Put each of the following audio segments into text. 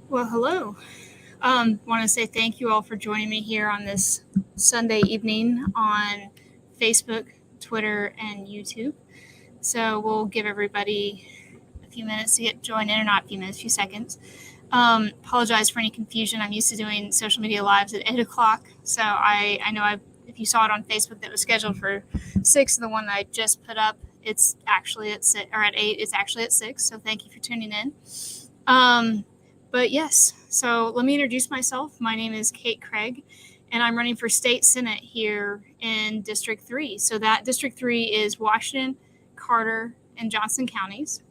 Well, hello. Want to say thank you all for joining me here on this Sunday evening on Facebook, Twitter, and YouTube. So we'll give everybody a few minutes to get joined in, or not a few minutes, a few seconds. Apologize for any confusion. I'm used to doing social media lives at 8 o'clock. So I know if you saw it on Facebook that was scheduled for 6, the one that I just put up, it's actually at 6, or at 8, it's actually at 6. So thank you for tuning in. But yes, so let me introduce myself. My name is Kate Craig, and I'm running for state senate here in District 3. So that District 3 is Washington, Carter, and Johnson counties.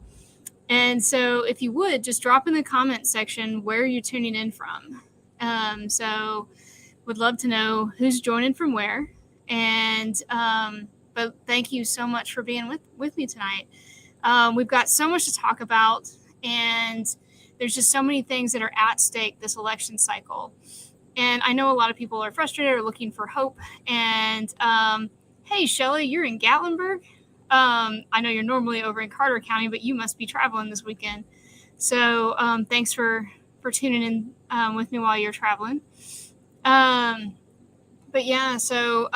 And so if you would, just drop in the comment section where you're tuning in from. So would love to know who's joining from where. And but thank you so much for being with me tonight. We've got so much to talk about, and there's just so many things that are at stake this election cycle. And I know a lot of people are frustrated or looking for hope. And hey, Shelly, you're in Gatlinburg. I know you're normally over in Carter County, but you must be traveling this weekend. So thanks for tuning in with me while you're traveling. But yeah, so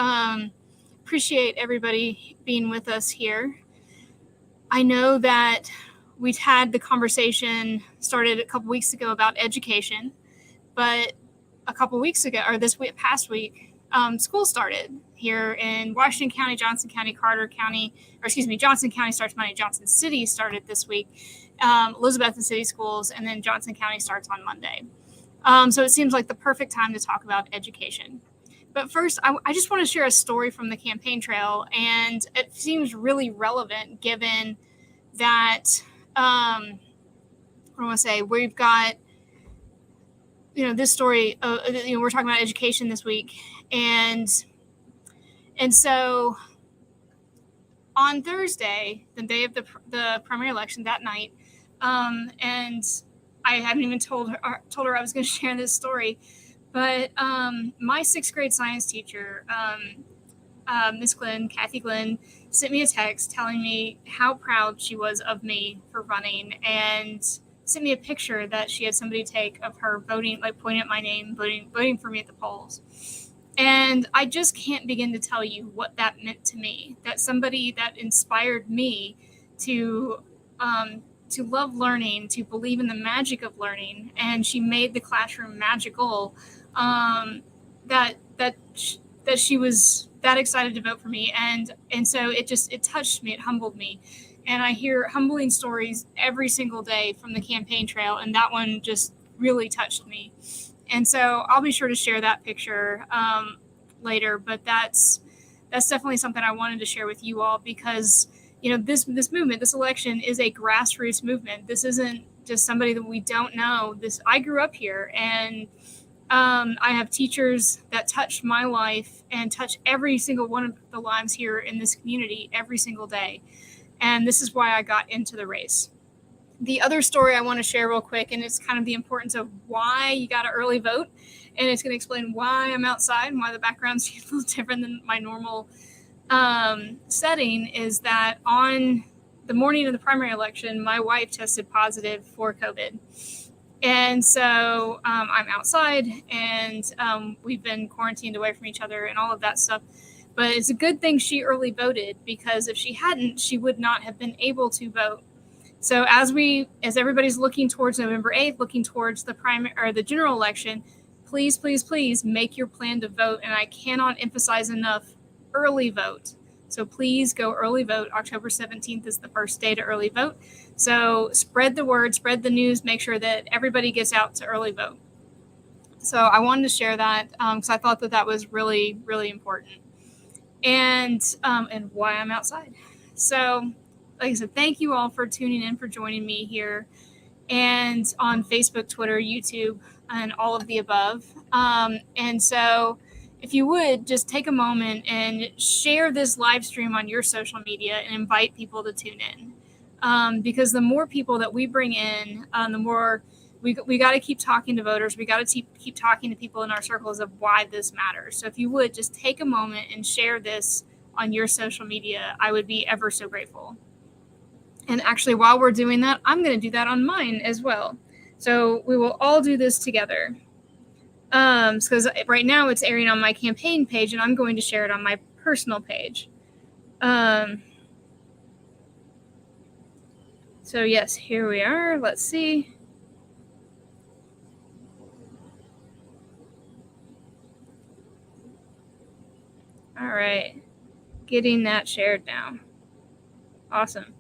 appreciate everybody being with us here. I know that we'd had the conversation started a couple weeks ago about education, but a couple weeks ago, or past week, school started here in Washington County, Johnson County, Carter County, Johnson County starts Monday, Johnson City started this week, Elizabethton City Schools, and then Johnson County starts on Monday. So it seems like the perfect time to talk about education. But first, I just want to share a story from the campaign trail, and it seems really relevant given that we've got, this story, we're talking about education this week. And so on Thursday, the day of the primary election, that night, and I haven't even told her I was going to share this story, but my 6th grade science teacher, Miss Glenn, Kathy Glenn, sent me a text telling me how proud she was of me for running, and sent me a picture that she had somebody take of her voting, like pointing at my name, voting for me at the polls. And I just can't begin to tell you what that meant to me, that somebody that inspired me to love learning, to believe in the magic of learning, and she made the classroom magical, that she was that excited to vote for me. And so it touched me, it humbled me. And I hear humbling stories every single day from the campaign trail, and that one just really touched me. And so I'll be sure to share that picture later, but that's definitely something I wanted to share with you all, because this movement, this election, is a grassroots movement. This isn't just somebody that we don't know. I grew up here, and I have teachers that touched my life and touch every single one of the lives here in this community every single day. And this is why I got into the race. The other story I want to share real quick, and it's kind of the importance of why you got to early vote, and it's going to explain why I'm outside and why the background's a little different than my normal setting, is that on the morning of the primary election, my wife tested positive for COVID. And so I'm outside, and we've been quarantined away from each other and all of that stuff. But it's a good thing she early voted, because if she hadn't, she would not have been able to vote. So as everybody's looking towards November 8th, looking towards the primary or the general election, please, please, please make your plan to vote. And I cannot emphasize enough, early vote. So please go early vote. October 17th is the first day to early vote. So spread the word, spread the news, make sure that everybody gets out to early vote. So I wanted to share that because I thought that was really, really important. And why I'm outside. So like I said, thank you all for tuning in, for joining me here, and on Facebook, Twitter, YouTube, and all of the above. And so if you would just take a moment and share this live stream on your social media and invite people to tune in. Because the more people that we bring in, the more we got to keep talking to voters. We got to keep talking to people in our circles of why this matters. So if you would just take a moment and share this on your social media, I would be ever so grateful. And actually, while we're doing that, I'm going to do that on mine as well. So we will all do this together. Because right now it's airing on my campaign page, and I'm going to share it on my personal page. So yes, here we are. Let's see. All right, getting that shared now. Awesome.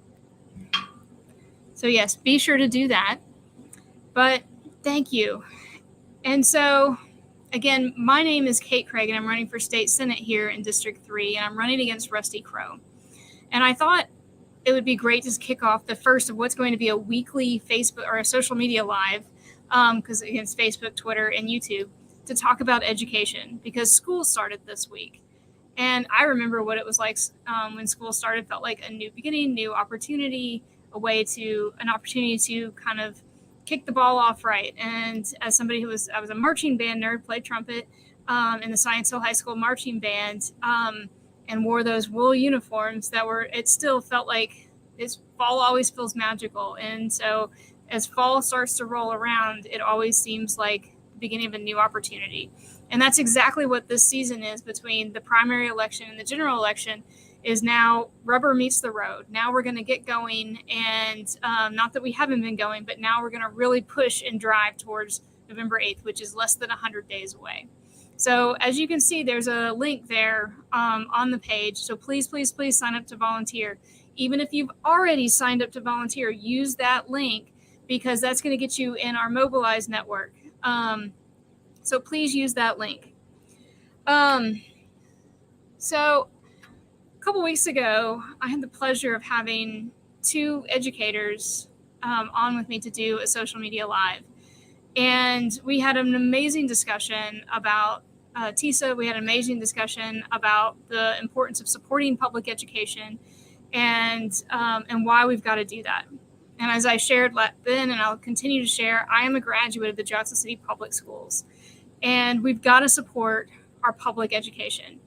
So yes, be sure to do that. But thank you. And so, again, my name is Kate Craig, and I'm running for state senate here in District 3, and I'm running against Rusty Crowe. And I thought it would be great to kick off the first of what's going to be a weekly Facebook or a social media live, because against Facebook, Twitter, and YouTube, to talk about education, because school started this week. And I remember what it was like when school started. Felt like a new beginning, new opportunity, an opportunity to kind of kick the ball off right. And as somebody I was a marching band nerd, played trumpet in the Science Hill High School marching band, and wore those wool uniforms it still felt like fall always feels magical. And so as fall starts to roll around, it always seems like the beginning of a new opportunity. And that's exactly what this season is between the primary election and the general election. Is now rubber meets the road. Now we're going to get going, and not that we haven't been going, but now we're going to really push and drive towards November 8th, which is less than 100 days away. So as you can see, there's a link there on the page. So please, please, please sign up to volunteer. Even if you've already signed up to volunteer, use that link, because that's going to get you in our Mobilize network. So please use that link. So a couple weeks ago, I had the pleasure of having two educators on with me to do a social media live. And we had an amazing discussion about TISA. We had an amazing discussion about the importance of supporting public education and why we've got to do that. And as I shared then, and I'll continue to share, I am a graduate of the Jackson City Public Schools. And we've got to support our public education.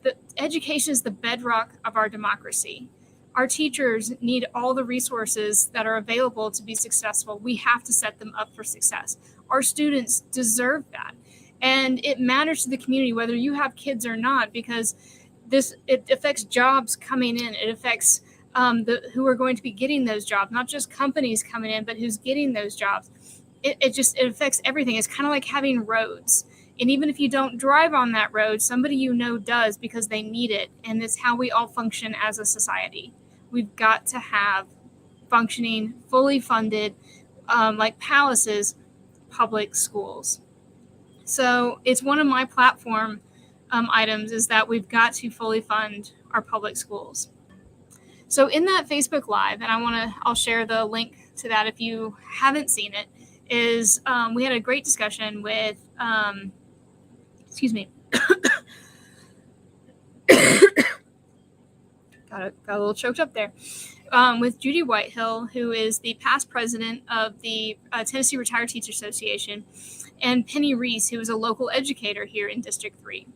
The education is the bedrock of our democracy. Our teachers need all the resources that are available to be successful. We have to set them up for success. Our students deserve that. And it matters to the community whether you have kids or not, because it affects jobs coming in. It affects who are going to be getting those jobs, not just companies coming in, but who's getting those jobs. It affects everything. It's kind of like having roads. And even if you don't drive on that road, somebody you know does, because they need it. And it's how we all function as a society. We've got to have functioning, fully funded, like Palace's public schools. So it's one of my platform items is that we've got to fully fund our public schools. So in that Facebook Live, and I'll share the link to that if you haven't seen it, is we had a great discussion with, excuse me, got a little choked up there, with Judy Whitehill, who is the past president of the Tennessee Retired Teacher Association, and Penny Reese, who is a local educator here in District 3.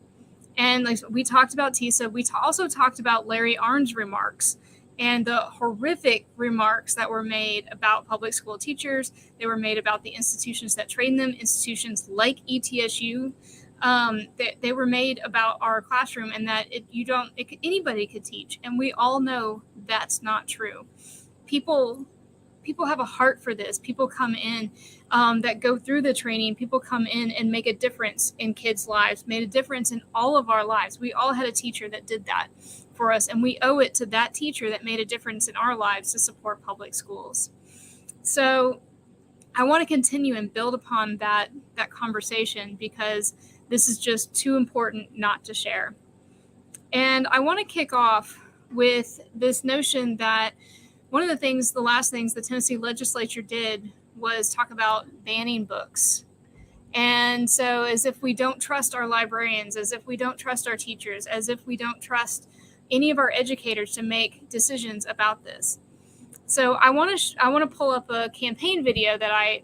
And like we talked about TISA, we also talked about Larry Arnn's remarks and the horrific remarks that were made about public school teachers. They were made about the institutions that train them, institutions like ETSU. They were made about our classroom, and that anybody could teach. And we all know that's not true. People have a heart for this. People come in that go through the training. People come in and make a difference in kids' lives, made a difference in all of our lives. We all had a teacher that did that for us, and we owe it to that teacher that made a difference in our lives to support public schools. So I want to continue and build upon that conversation, because this is just too important not to share. And I want to kick off with this notion that one of the last things the Tennessee legislature did was talk about banning books. And so as if we don't trust our librarians, as if we don't trust our teachers, as if we don't trust any of our educators to make decisions about this. So I want to pull up a campaign video that I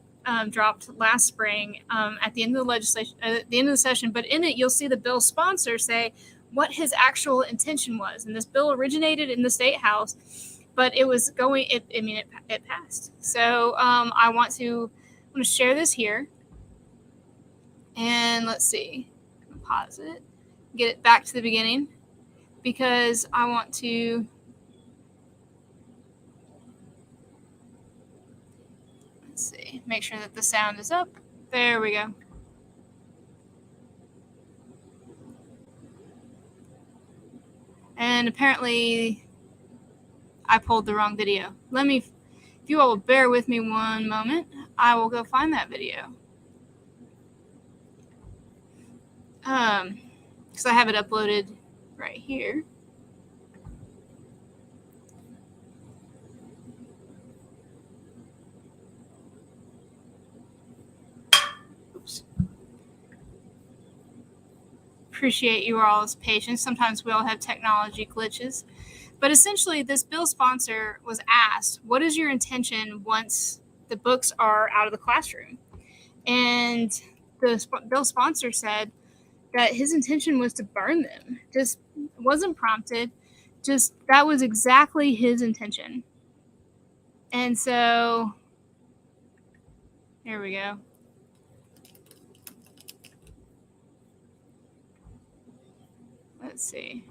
dropped last spring at the end of the session. But in it, you'll see the bill sponsor say what his actual intention was. And this bill originated in the State House, but it was it passed. So I want to I'm going to share this here. And let's see. Pause it. Get it back to the beginning because I want to. Let's see. Make sure that the sound is up. There we go. And apparently I pulled the wrong video. If you all will bear with me one moment, I will go find that video. Because I have it uploaded right here. Oops. Appreciate you all's patience. Sometimes we all have technology glitches. But essentially, this bill sponsor was asked, what is your intention once the books are out of the classroom? And the bill sponsor said that his intention was to burn them. Just wasn't prompted. Just that was exactly his intention. And so, here we go. Let's see.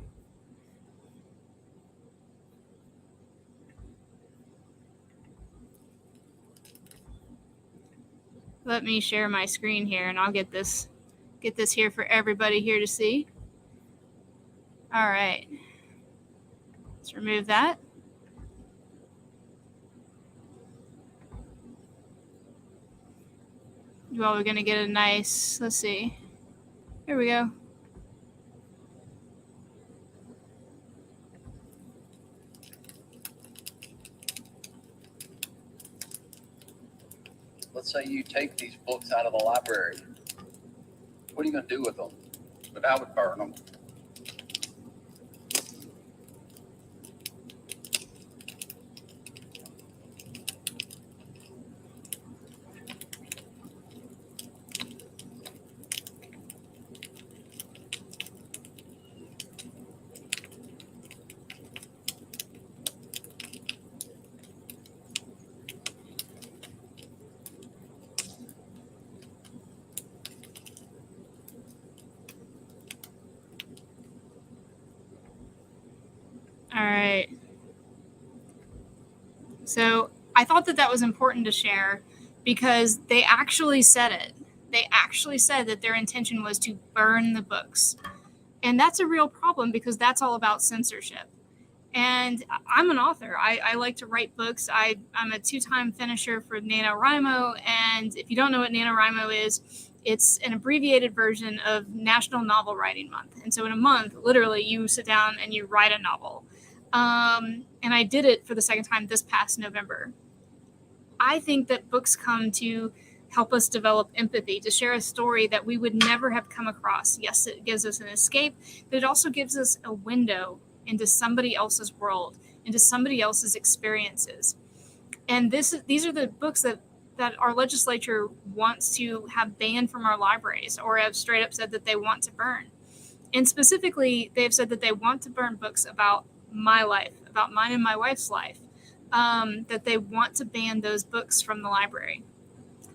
Let me share my screen here and I'll get this here for everybody here to see. All right. Let's remove that. You all are going to get a nice, let's see. Here we go. Let's say you take these books out of the library. What are you going to do with them? But I would burn them. All right. So I thought that was important to share because they actually said it. They actually said that their intention was to burn the books. And that's a real problem because that's all about censorship. And I'm an author. I like to write books. I'm a 2-time finisher for NaNoWriMo. And if you don't know what NaNoWriMo is, it's an abbreviated version of National Novel Writing Month. And so in a month, literally, you sit down and you write a novel. And I did it for the second time this past November. I think that books come to help us develop empathy, to share a story that we would never have come across. Yes, it gives us an escape, but it also gives us a window into somebody else's world, into somebody else's experiences. And these are the books that our legislature wants to have banned from our libraries, or have straight up said that they want to burn. And specifically, they've said that they want to burn books about my life, about mine and my wife's life, that they want to ban those books from the library.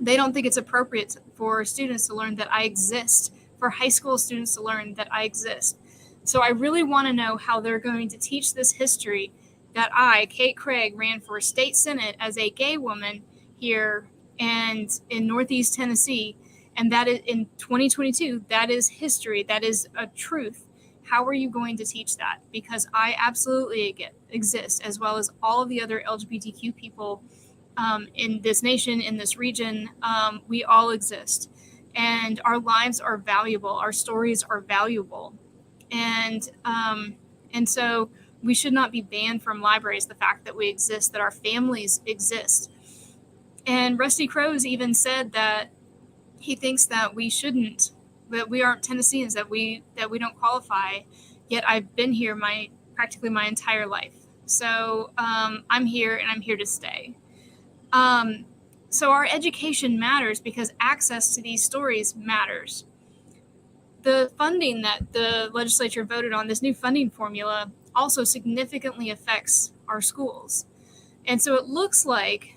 They don't think it's appropriate for students to learn that I exist, for high school students to learn that I exist. So I really want to know how they're going to teach this history that I, Kate Craig, ran for state senate as a gay woman here and in Northeast Tennessee. And that is in 2022, that is history. That is a truth. How are you going to teach that? Because I absolutely exist, as well as all of the other LGBTQ people in this nation, in this region. We all exist. And our lives are valuable. Our stories are valuable. And so we should not be banned from libraries, the fact that we exist, that our families exist. And Rusty Crows even said that he thinks that we shouldn't, that we aren't Tennesseans, that we don't qualify. Yet I've been here practically my entire life. So I'm here and I'm here to stay. So our education matters because access to these stories matters. The funding that the legislature voted on, this new funding formula, also significantly affects our schools. And so it looks like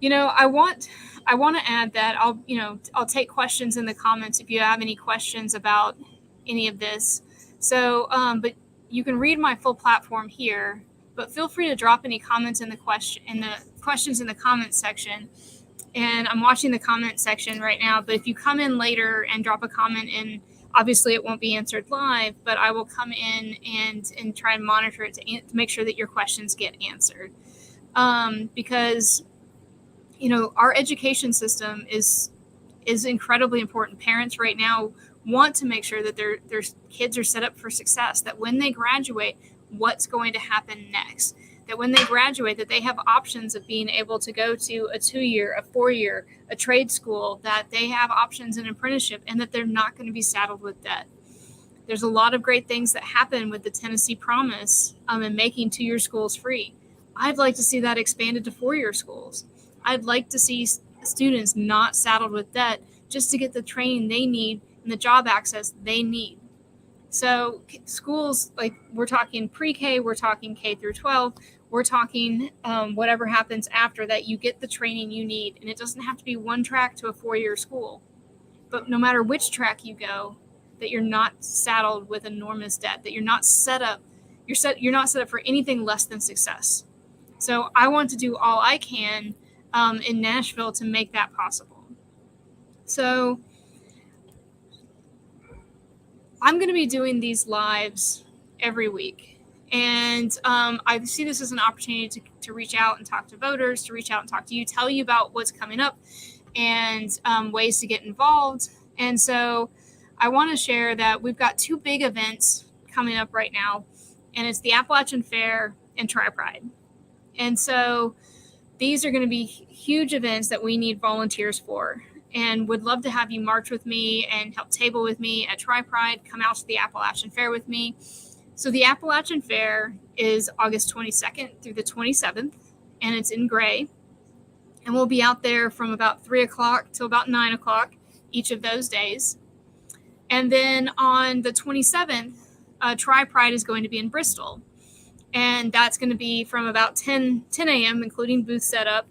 I want to add that I'll take questions in the comments if you have any questions about any of this. So, but you can read my full platform here, but feel free to drop any comments in the questions in the comments section. And I'm watching the comment section right now, but if you come in later and drop a comment in, obviously it won't be answered live, but I will come in and try and monitor it to make sure that your questions get answered. Because our education system is incredibly important. Parents right now want to make sure that their kids are set up for success, that when they graduate, what's going to happen next, that when they graduate, that they have options of being able to go to a 2-year, a 4-year, a trade school, that they have options in apprenticeship, and that they're not going to be saddled with debt. There's a lot of great things that happen with the Tennessee Promise and making 2-year schools free. I'd like to see that expanded to 4-year schools. I'd like to see students not saddled with debt just to get the training they need and the job access they need. So schools, like we're talking pre-K, we're talking K through 12, we're talking whatever happens after that, you get the training you need. And it doesn't have to be one track to a 4-year school. But no matter which track you go, that you're not saddled with enormous debt, that you're not set up for anything less than success. So I want to do all I can in Nashville to make that possible. So I'm going to be doing these lives every week. And I see this as an opportunity to reach out and talk to voters, to reach out and talk to you, tell you about what's coming up and ways to get involved. And so I want to share that we've got 2 big events coming up right now, and it's the Appalachian Fair and Tri-Pride. And so these are going to be huge events that we need volunteers for, and would love to have you march with me and help table with me at Tri-Pride. Come out to the Appalachian Fair with me. So the Appalachian Fair is August 22nd through the 27th, and it's in Gray. And we'll be out there from about 3 o'clock till about 9 o'clock each of those days. And then on the 27th, Tri-Pride is going to be in Bristol. And that's going to be from about 10 a.m., including booth setup,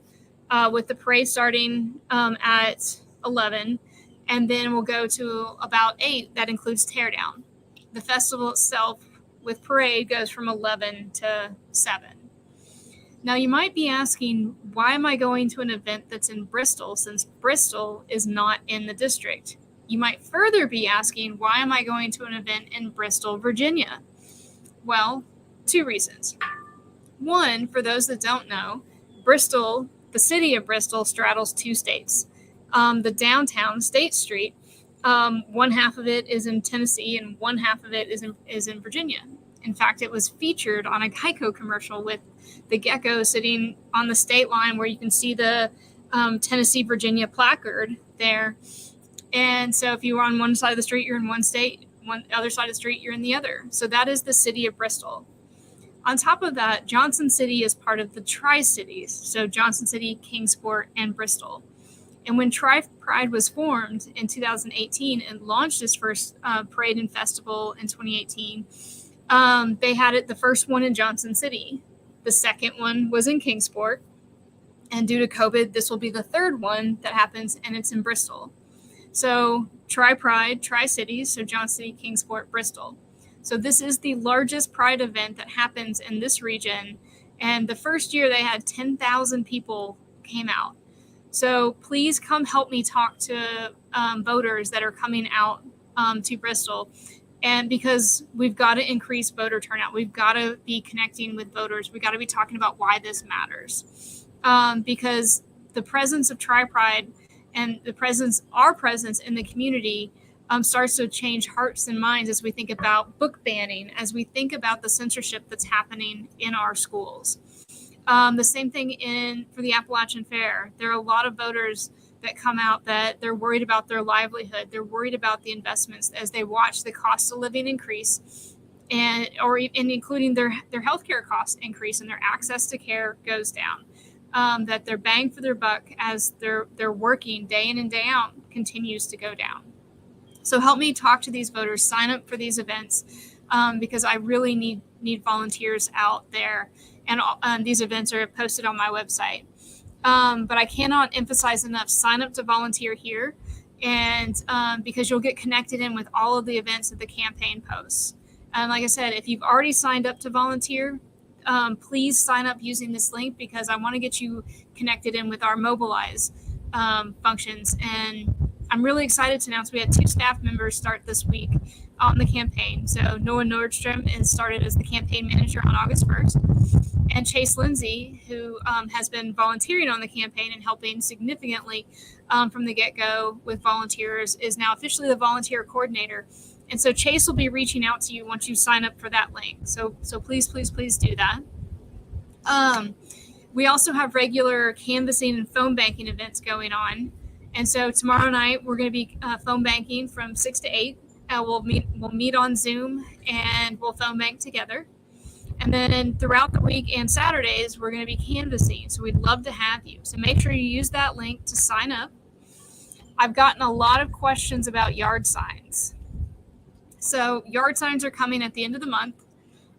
with the parade starting at 11. And then we'll go to about 8. That includes teardown. The festival itself with parade goes from 11 to 7. Now, you might be asking, why am I going to an event that's in Bristol, since Bristol is not in the district? You might further be asking, why am I going to an event in Bristol, Virginia? Well, 2 reasons. One, for those that don't know, Bristol, the city of Bristol, straddles 2 states. The downtown, State Street, one half of it is in Tennessee and one half of it is in Virginia. In fact, it was featured on a Geico commercial with the gecko sitting on the state line where you can see the Tennessee-Virginia placard there. And so if you were on one side of the street, you're in one state, other side of the street, you're in the other. So that is the city of Bristol. On top of that, Johnson City is part of the Tri-Cities. So Johnson City, Kingsport, and Bristol. And when Tri-Pride was formed in 2018 and launched its first parade and festival in 2018, they had it, the first one in Johnson City. The second one was in Kingsport. And due to COVID, this will be the third one that happens, and it's in Bristol. So Tri-Pride, Tri-Cities, so Johnson City, Kingsport, Bristol. So this is the largest Pride event that happens in this region. And the first year they had 10,000 people came out. So please come help me talk to voters that are coming out to Bristol. And because we've got to increase voter turnout, we've got to be connecting with voters. We've got to be talking about why this matters. Because the presence of Tri-Pride and our presence in the community starts to change hearts and minds as we think about book banning, as we think about the censorship that's happening in our schools. The same thing for the Appalachian Fair. There are a lot of voters that come out that they're worried about their livelihood. They're worried about the investments as they watch the cost of living increase, and including their healthcare costs increase and their access to care goes down. That their bang for their buck as they're working day in and day out continues to go down. So help me talk to these voters, sign up for these events, because I really need volunteers out there. And these events are posted on my website. But I cannot emphasize enough, sign up to volunteer here. And because you'll get connected in with all of the events that the campaign posts. And like I said, if you've already signed up to volunteer, please sign up using this link, because I want to get you connected in with our Mobilize functions. And I'm really excited to announce we had 2 staff members start this week on the campaign. So Noah Nordstrom is started as the campaign manager on August 1st. And Chase Lindsay, who has been volunteering on the campaign and helping significantly from the get-go with volunteers, is now officially the volunteer coordinator. And so Chase will be reaching out to you once you sign up for that link. So please, please, please do that. We also have regular canvassing and phone banking events going on. And so tomorrow night we're going to be phone banking from 6 to 8. We'll meet on Zoom and we'll phone bank together. And then throughout the week and Saturdays, we're going to be canvassing. So we'd love to have you. So make sure you use that link to sign up. I've gotten a lot of questions about yard signs. So yard signs are coming at the end of the month,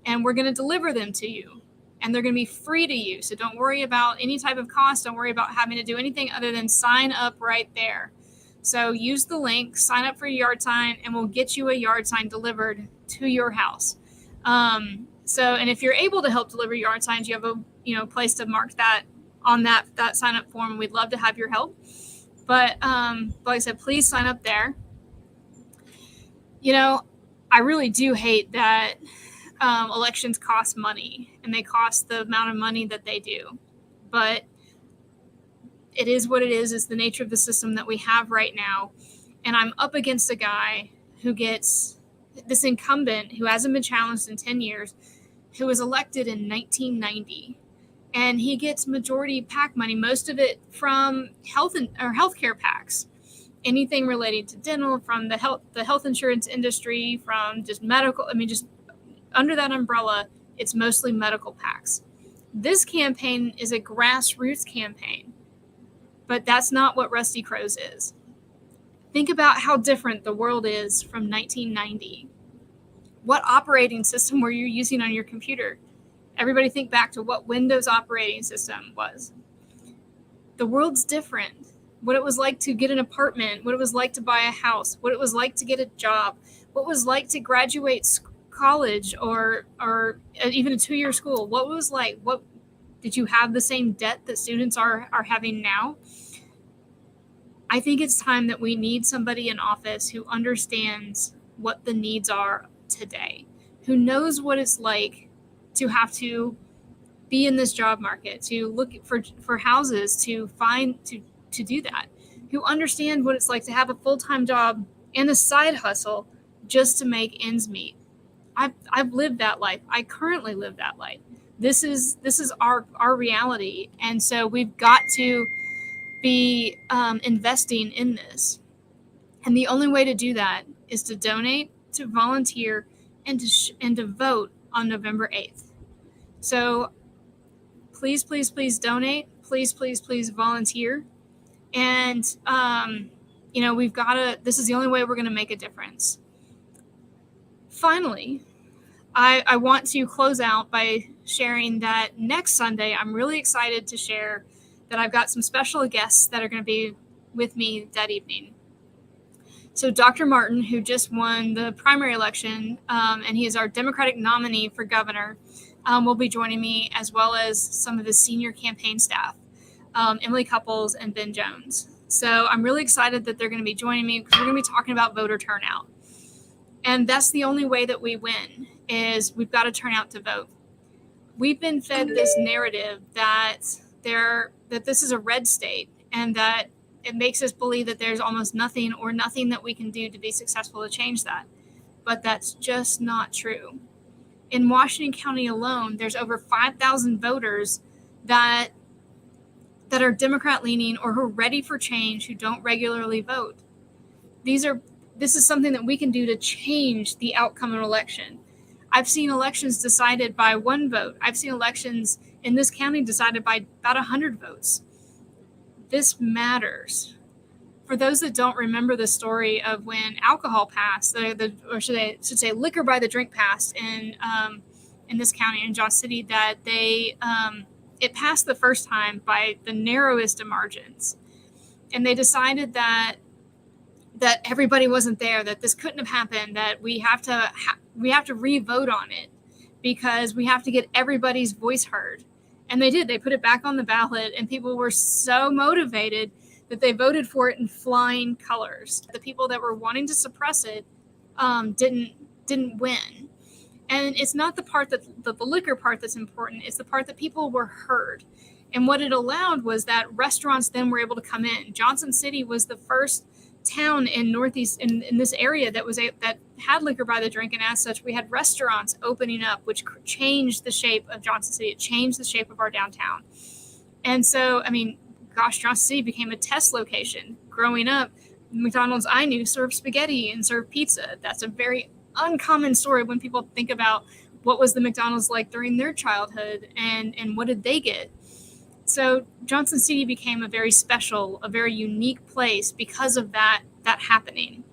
and we're going to deliver them to you. And they're going to be free to you. So don't worry about any type of cost. Don't worry about having to do anything other than sign up right there. So use the link, sign up for a yard sign, and we'll get you a yard sign delivered to your house. And if you're able to help deliver yard signs, you have a place to mark that on that sign up form. We'd love to have your help. But like I said, please sign up there. I really do hate that elections cost money, and they cost the amount of money that they do. But it is what it is. It's the nature of the system that we have right now. And I'm up against a guy who gets this incumbent who hasn't been challenged in 10 years, who was elected in 1990. And he gets majority PAC money, most of it from healthcare PACs. Anything related to dental, from the health insurance industry, from just medical. Just under that umbrella, it's mostly medical PACs. This campaign is a grassroots campaign, but that's not what Rusty Crows is. Think about how different the world is from 1990. What operating system were you using on your computer? Everybody think back to what Windows operating system was. The world's different. What it was like to get an apartment, what it was like to buy a house, what it was like to get a job, what it was like to graduate college or even a 2-year school. What was like? What did you have the same debt that students are having now? I think it's time that we need somebody in office who understands what the needs are today, who knows what it's like to have to be in this job market, to look for houses, to do that, who understand what it's like to have a full-time job and a side hustle just to make ends meet. I've lived that life. I currently live that life. This is our reality. And so we've got to be investing in this. And the only way to do that is to donate, to volunteer, and to vote on November 8th. So please, please, please donate. Please, please, please volunteer. And, we've got to, this is the only way we're going to make a difference. Finally, I want to close out by sharing that next Sunday, I'm really excited to share that I've got some special guests that are going to be with me that evening. So Dr. Martin, who just won the primary election, and he is our Democratic nominee for governor, will be joining me, as well as some of his senior campaign staff, Emily Couples and Ben Jones. So I'm really excited that they're going to be joining me, because we're going to be talking about voter turnout. And that's the only way that we win, is we've got to turn out to vote. We've been fed this narrative that this is a red state, and that it makes us believe that there's almost nothing that we can do to be successful to change that. But that's just not true. In Washington County alone, there's over 5,000 voters that are Democrat leaning or who are ready for change, who don't regularly vote. This is something that we can do to change the outcome of an election. I've seen elections decided by 1 vote. I've seen elections in this county decided by about 100 votes. This matters. For those that don't remember the story of when alcohol passed, or should I say liquor by the drink passed in this county, in Joss City, that they it passed the first time by the narrowest of margins. And they decided that everybody wasn't there, that this couldn't have happened, that we have to re-vote on it because we have to get everybody's voice heard. And they did. They put it back on the ballot, and people were so motivated that they voted for it in flying colors. The people that were wanting to suppress it didn't win. And it's not the part that the liquor part that's important. It's the part that people were heard. And what it allowed was that restaurants then were able to come in. Johnson City was the first town in Northeast in this area that had liquor by the drink, and as such we had restaurants opening up, which changed the shape of Johnson City. It changed the shape of our downtown. And so, I mean, gosh, Johnson City became a test location. Growing up, McDonald's I knew served spaghetti and served pizza. That's a very uncommon story when people think about what was the McDonald's like during their childhood and what did they get. So Johnson City became a very special, a very unique place because of that happening.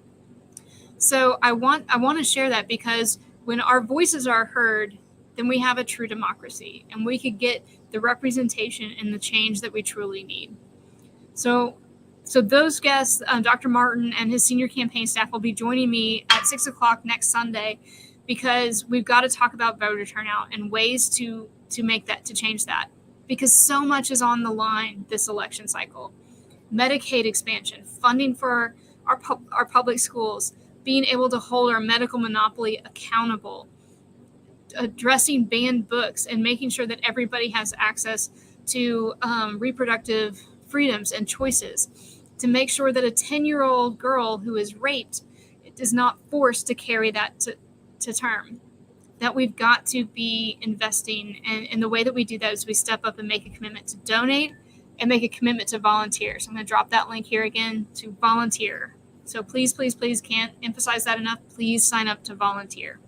So I want to share that, because when our voices are heard, then we have a true democracy, and we could get the representation and the change that we truly need. So those guests, Dr. Martin and his senior campaign staff will be joining me at 6:00 next Sunday, because we've got to talk about voter turnout and ways to change that. Because so much is on the line this election cycle. Medicaid expansion, funding for our public schools, being able to hold our medical monopoly accountable, addressing banned books, and making sure that everybody has access to reproductive freedoms and choices, to make sure that a 10-year-old girl who is raped is not forced to carry that to term. That we've got to be investing, and the way that we do that is we step up and make a commitment to donate and make a commitment to volunteer. So I'm going to drop that link here again, to volunteer. So please, please, please, can't emphasize that enough. Please sign up to volunteer.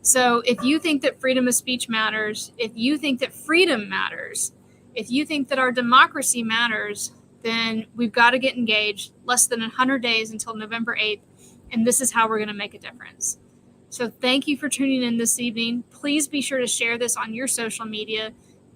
So if you think that freedom of speech matters, if you think that freedom matters, if you think that our democracy matters, then we've got to get engaged. Less than 100 days until November 8th, and this is how we're going to make a difference. So thank you for tuning in this evening. Please be sure to share this on your social media,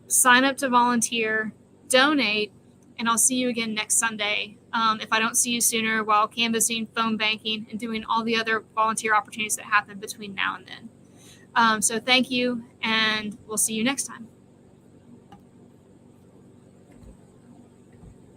sign up to volunteer, donate, and I'll see you again next Sunday. If I don't see you sooner, while canvassing, phone banking, and doing all the other volunteer opportunities that happen between now and then. So thank you, and we'll see you next time.